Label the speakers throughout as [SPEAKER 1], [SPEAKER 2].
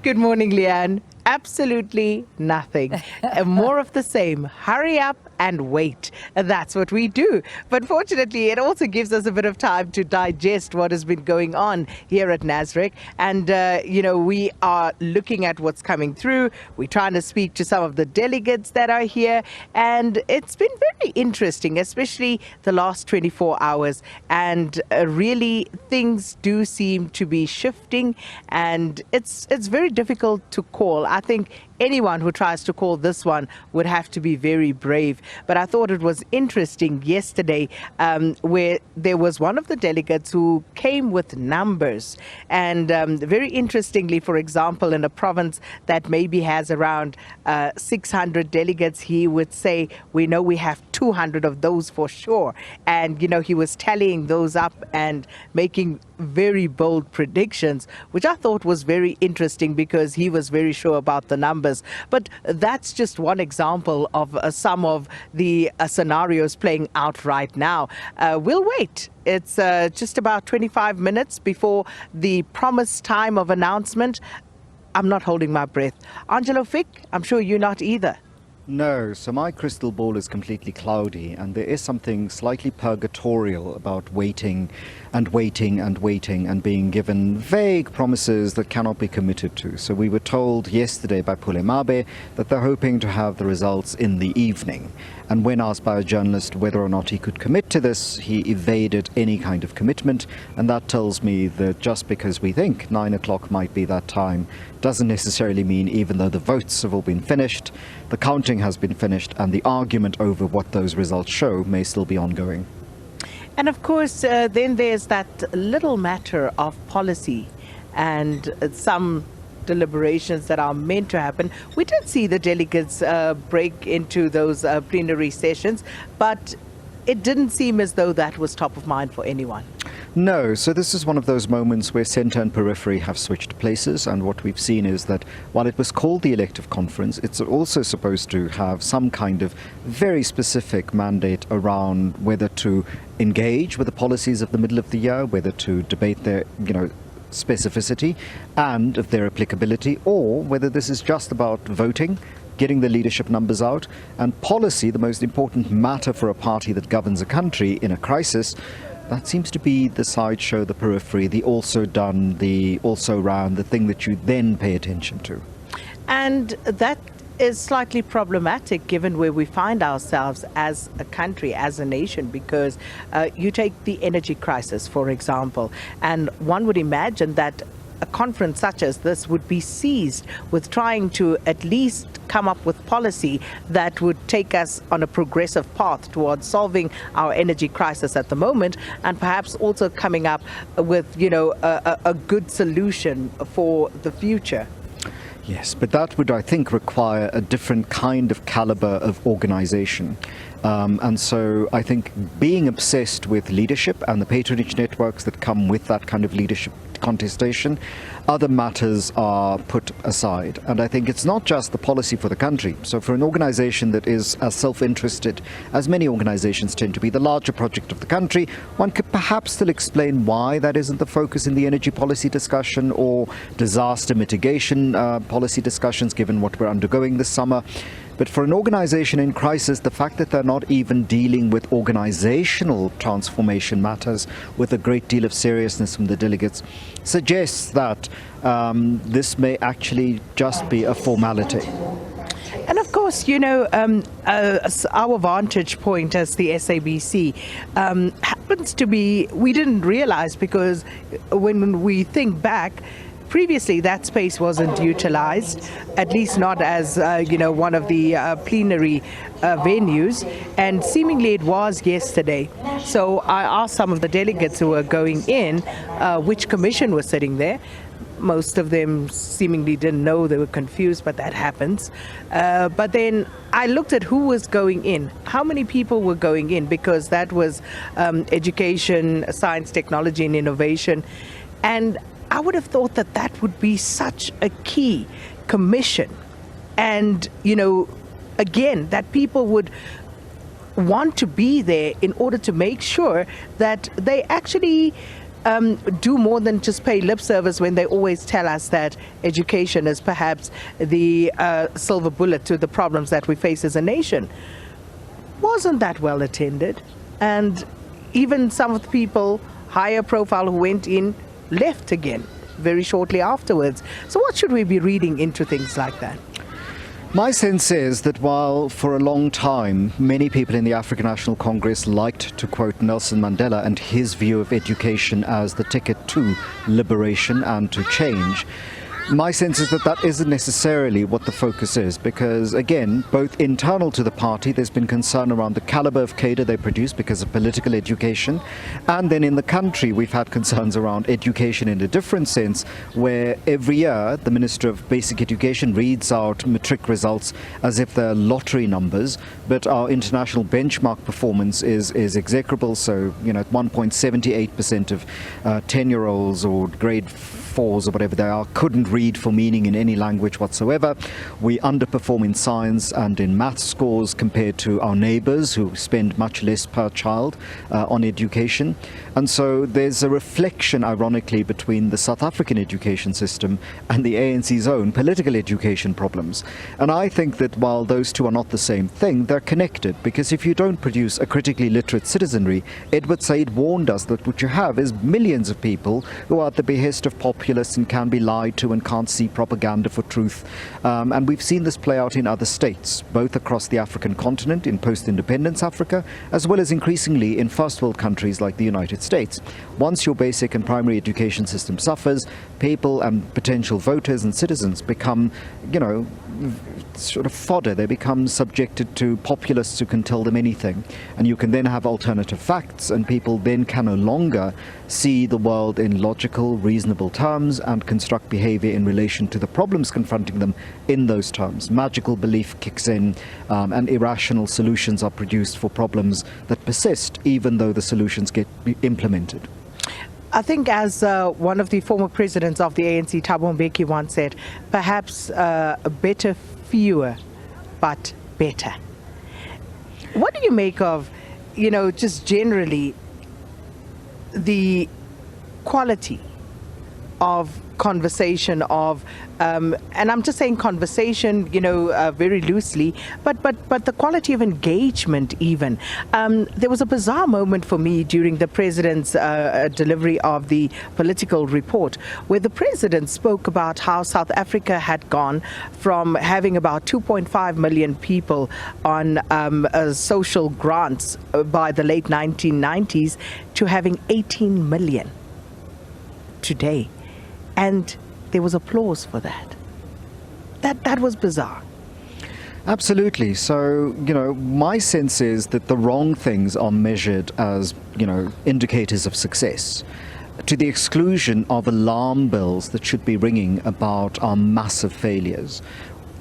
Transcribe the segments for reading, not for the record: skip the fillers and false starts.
[SPEAKER 1] Good morning, Leanne. Absolutely nothing. More of the same. Hurry up and wait. That's what we do. But fortunately, it also gives us a bit of time to digest what has been going on here at Nasrec. And, we are looking at what's coming through. We're trying to speak to some of the delegates that are here. And it's been very interesting, especially the last 24 hours. And really, things do seem to be shifting. And it's very difficult to call. I think anyone who tries to call this one would have to be very brave. But I thought it was interesting yesterday where there was one of the delegates who came with numbers. And very interestingly, for example, in a province that maybe has around 600 delegates, he would say, we know we have 200 of those for sure. And, he was tallying those up and making very bold predictions, which I thought was very interesting because he was very sure about the numbers. But that's just one example of some of the scenarios playing out right now. We'll wait. It's just about 25 minutes before the promised time of announcement. I'm not holding my breath. Angelo Fick, I'm sure you're not either.
[SPEAKER 2] No, so my crystal ball is completely cloudy, and there is something slightly purgatorial about waiting and waiting and waiting and being given vague promises that cannot be committed to. So we were told yesterday by Pulemabe that they're hoping to have the results in the evening. And when asked by a journalist whether or not he could commit to this, he evaded any kind of commitment. And that tells me that just because we think 9 o'clock might be that time doesn't necessarily mean, even though the votes have all been finished, the counting has been finished, and the argument over what those results show may still be ongoing.
[SPEAKER 1] And of course, then there's that little matter of policy and some deliberations that are meant to happen. We did see the delegates break into those plenary sessions, but it didn't seem as though that was top of mind for anyone.
[SPEAKER 2] No, so this is one of those moments where centre and periphery have switched places, and what we've seen is that while it was called the elective conference, it's also supposed to have some kind of very specific mandate around whether to engage with the policies of the middle of the year, whether to debate their, specificity and of their applicability, or whether this is just about voting, getting the leadership numbers out, and policy, the most important matter for a party that governs a country in a crisis. That seems to be the sideshow, the periphery, the also done, the also round, the thing that you then pay attention to.
[SPEAKER 1] And that is slightly problematic given where we find ourselves as a country, as a nation, because you take the energy crisis, for example, and one would imagine that a conference such as this would be seized with trying to at least come up with policy that would take us on a progressive path towards solving our energy crisis at the moment, and perhaps also coming up with, a good solution for the future.
[SPEAKER 2] Yes, but that would, I think, require a different kind of caliber of organization. And so I think being obsessed with leadership and the patronage networks that come with that kind of leadership contestation, other matters are put aside. And I think it's not just the policy for the country. So for an organization that is as self-interested as many organizations tend to be, the larger project of the country, one could perhaps still explain why that isn't the focus in the energy policy discussion or disaster mitigation policy discussions, given what we're undergoing this summer. But for an organization in crisis, the fact that they're not even dealing with organizational transformation matters with a great deal of seriousness from the delegates suggests that this may actually just be a formality.
[SPEAKER 1] And of course, our vantage point as the SABC happens to be, we didn't realize, because when we think back, previously, that space wasn't utilized, at least not as, one of the plenary venues, and seemingly it was yesterday. So I asked some of the delegates who were going in which commission was sitting there. Most of them seemingly didn't know, they were confused, but that happens. But then I looked at who was going in, how many people were going in, because that was education, science, technology, and innovation. And I would have thought that that would be such a key commission. And, again, that people would want to be there in order to make sure that they actually do more than just pay lip service when they always tell us that education is perhaps the silver bullet to the problems that we face as a nation. Wasn't that well attended? And even some of the people, higher profile, who went in, left again very shortly afterwards. So what should we be reading into things like that?
[SPEAKER 2] My sense is that while for a long time many people in the African National Congress liked to quote Nelson Mandela and his view of education as the ticket to liberation and to change, my sense is that that isn't necessarily what the focus is, because again, both internal to the party, there's been concern around the caliber of cadre they produce because of political education, and then in the country we've had concerns around education in a different sense, where every year the Minister of Basic Education reads out matric results as if they're lottery numbers, but our international benchmark performance is execrable. So, 1.78% of 10-year-olds or grade 4s or whatever they are couldn't read for meaning in any language whatsoever. We underperform in science and in maths scores compared to our neighbours who spend much less per child on education. And so there's a reflection, ironically, between the South African education system and the ANC's own political education problems. And I think that while those two are not the same thing, they're connected, because if you don't produce a critically literate citizenry, Edward Said warned us that what you have is millions of people who are at the behest of populists and can be lied to and can't see propaganda for truth. And we've seen this play out in other states, both across the African continent, in post-independence Africa, as well as increasingly in first world countries like the United States. Once your basic and primary education system suffers, people and potential voters and citizens become, sort of fodder. They become subjected to populists who can tell them anything. And you can then have alternative facts, and people then can no longer see the world in logical, reasonable terms and construct behavior in relation to the problems confronting them in those terms. Magical belief kicks in, and irrational solutions are produced for problems that persist, even though the solutions get implemented.
[SPEAKER 1] I think, as one of the former presidents of the ANC, Thabo Mbeki, once said, perhaps better fewer, but better. What do you make of, just generally the quality of conversation of, and I'm just saying conversation, very loosely, but the quality of engagement even. There was a bizarre moment for me during the president's delivery of the political report, where the president spoke about how South Africa had gone from having about 2.5 million people on social grants by the late 1990s to having 18 million today. And there was applause for that. That was bizarre.
[SPEAKER 2] Absolutely. So, my sense is that the wrong things are measured as, indicators of success, to the exclusion of alarm bells that should be ringing about our massive failures.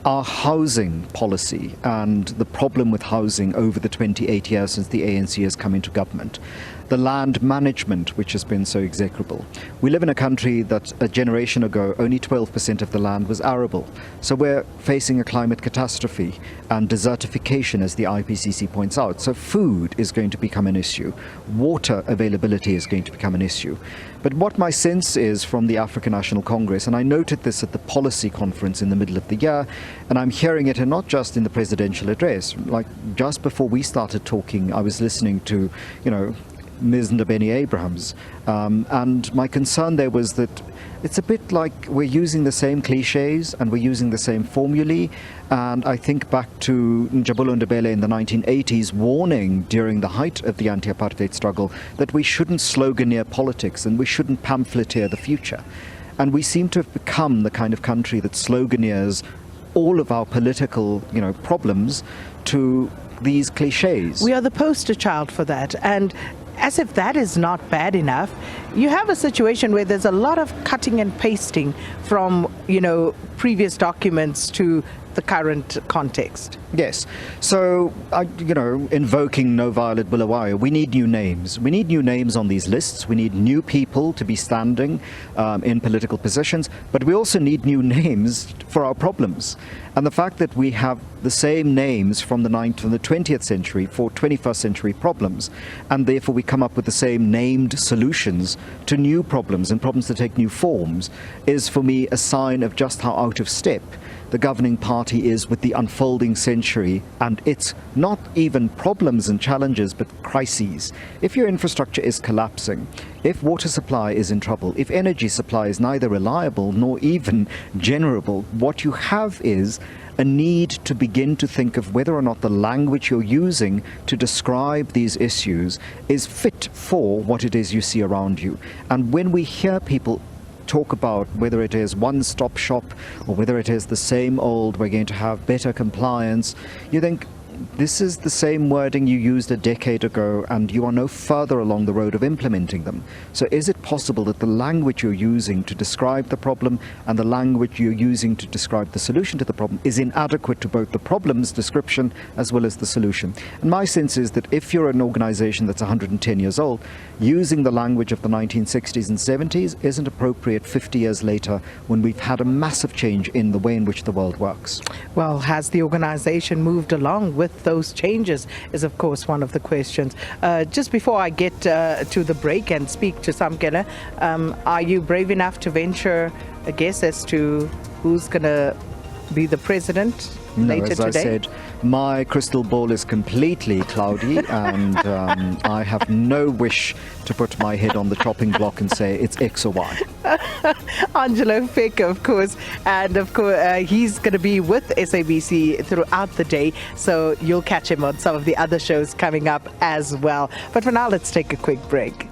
[SPEAKER 2] Our housing policy and the problem with housing over the 28 years since the ANC has come into government. The land management, which has been so execrable. We live in a country that a generation ago, only 12% of the land was arable. So we're facing a climate catastrophe and desertification, as the IPCC points out. So food is going to become an issue. Water availability is going to become an issue. But what my sense is from the African National Congress, and I noted this at the policy conference in the middle of the year, and I'm hearing it, and not just in the presidential address. Like just before we started talking, I was listening to, Ms. Ndabeni Abrahams, and my concern there was that it's a bit like we're using the same cliches and we're using the same formulae. And I think back to Njabulo Ndebele in the 1980s warning during the height of the anti-apartheid struggle that we shouldn't sloganeer politics and we shouldn't pamphleteer the future. And we seem to have become the kind of country that sloganeers all of our political, problems to these cliches.
[SPEAKER 1] We are the poster child for that. And as if that is not bad enough, you have a situation where there's a lot of cutting and pasting from, previous documents to the current context?
[SPEAKER 2] Yes. So, invoking No Violet Bulawayo, we need new names. We need new names on these lists. We need new people to be standing in political positions, but we also need new names for our problems. And the fact that we have the same names from the 20th century for 21st century problems, and therefore we come up with the same named solutions to new problems and problems that take new forms, is for me a sign of just how out of step the governing party is with the unfolding century and its not even problems and challenges, but crises. If your infrastructure is collapsing, if water supply is in trouble, if energy supply is neither reliable nor even generable, what you have is a need to begin to think of whether or not the language you're using to describe these issues is fit for what it is you see around you. And when we hear people talk about whether it is one-stop shop or whether it is the same old, we're going to have better compliance, you think, this is the same wording you used a decade ago and you are no further along the road of implementing them. So is it possible that the language you're using to describe the problem and the language you're using to describe the solution to the problem is inadequate to both the problem's description as well as the solution? And my sense is that if you're an organization that's 110 years old, using the language of the 1960s and 70s isn't appropriate 50 years later when we've had a massive change in the way in which the world works.
[SPEAKER 1] Well, has the organization moved along with those changes is, of course, one of the questions. Just before I get to the break and speak to Sakina, are you brave enough to venture a guess as to who's going to be the president later
[SPEAKER 2] as
[SPEAKER 1] today?
[SPEAKER 2] I said, my crystal ball is completely cloudy and I have no wish to put my head on the chopping block and say it's X or Y.
[SPEAKER 1] Angelo Fick, of course, and of course he's going to be with SABC throughout the day, so you'll catch him on some of the other shows coming up as well. But for now, let's take a quick break.